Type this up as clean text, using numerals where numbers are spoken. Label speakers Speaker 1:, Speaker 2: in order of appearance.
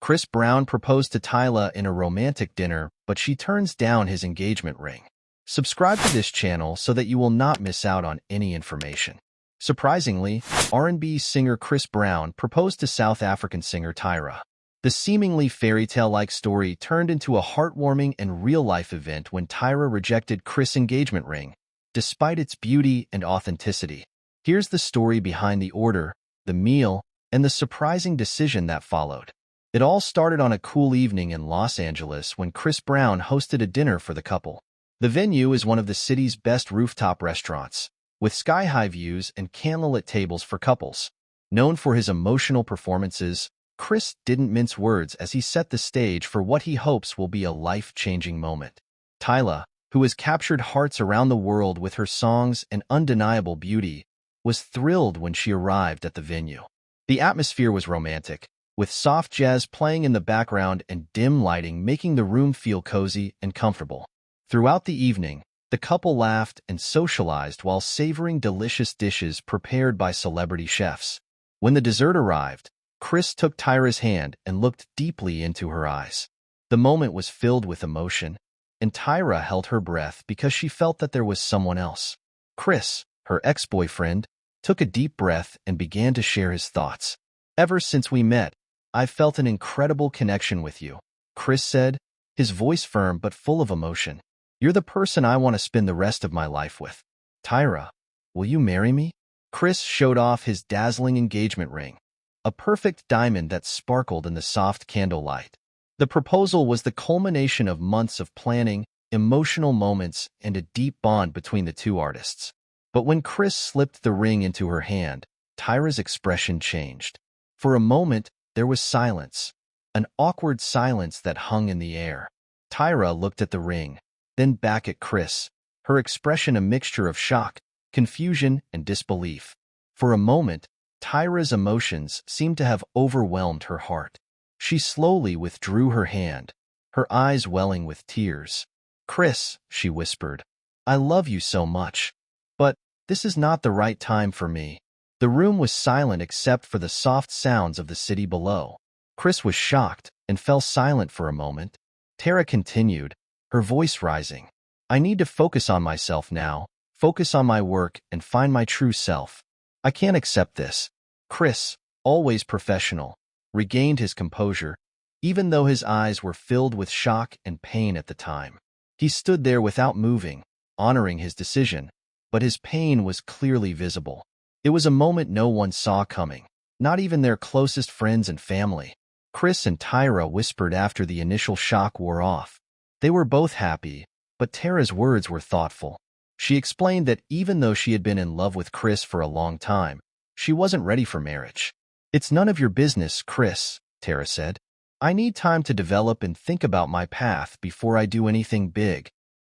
Speaker 1: Chris Brown proposed to Tyla in a romantic dinner, but she turns down his engagement ring. Subscribe to this channel so that you will not miss out on any information. Surprisingly, R&B singer Chris Brown proposed to South African singer Tyra. The seemingly fairy tale-like story turned into a heartwarming and real-life event when Tyra rejected Chris' engagement ring, despite its beauty and authenticity. Here's the story behind the order, the meal, and the surprising decision that followed. It all started on a cool evening in Los Angeles when Chris Brown hosted a dinner for the couple. The venue is one of the city's best rooftop restaurants, with sky-high views and candlelit tables for couples. Known for his emotional performances, Chris didn't mince words as he set the stage for what he hopes will be a life-changing moment. Tyla, who has captured hearts around the world with her songs and undeniable beauty, was thrilled when she arrived at the venue. The atmosphere was romantic, with soft jazz playing in the background and dim lighting making the room feel cozy and comfortable. Throughout the evening, the couple laughed and socialized while savoring delicious dishes prepared by celebrity chefs. When the dessert arrived, Chris took Tyra's hand and looked deeply into her eyes. The moment was filled with emotion, and Tyra held her breath because she felt that there was someone else. Chris, her ex-boyfriend, took a deep breath and began to share his thoughts. "Ever since we met, I've felt an incredible connection with you," Chris said, his voice firm but full of emotion. "You're the person I want to spend the rest of my life with. Tyra, will you marry me?" Chris showed off his dazzling engagement ring, a perfect diamond that sparkled in the soft candlelight. The proposal was the culmination of months of planning, emotional moments, and a deep bond between the two artists. But when Chris slipped the ring into her hand, Tyra's expression changed. For a moment, there was silence, an awkward silence that hung in the air. Tyra looked at the ring, then back at Chris, her expression a mixture of shock, confusion, and disbelief. For a moment, Tyra's emotions seemed to have overwhelmed her heart. She slowly withdrew her hand, her eyes welling with tears. "Chris," she whispered, "I love you so much. But this is not the right time for me." The room was silent except for the soft sounds of the city below. Chris was shocked and fell silent for a moment. Tyra continued, her voice rising. "I need to focus on myself now, focus on my work, and find my true self. I can't accept this." Chris, always professional, regained his composure, even though his eyes were filled with shock and pain at the time. He stood there without moving, honoring his decision, but his pain was clearly visible. It was a moment no one saw coming, not even their closest friends and family. Chris and Tyra whispered after the initial shock wore off. They were both happy, but Tyra's words were thoughtful. She explained that even though she had been in love with Chris for a long time, she wasn't ready for marriage. "It's none of your business, Chris," Tyra said. "I need time to develop and think about my path before I do anything big."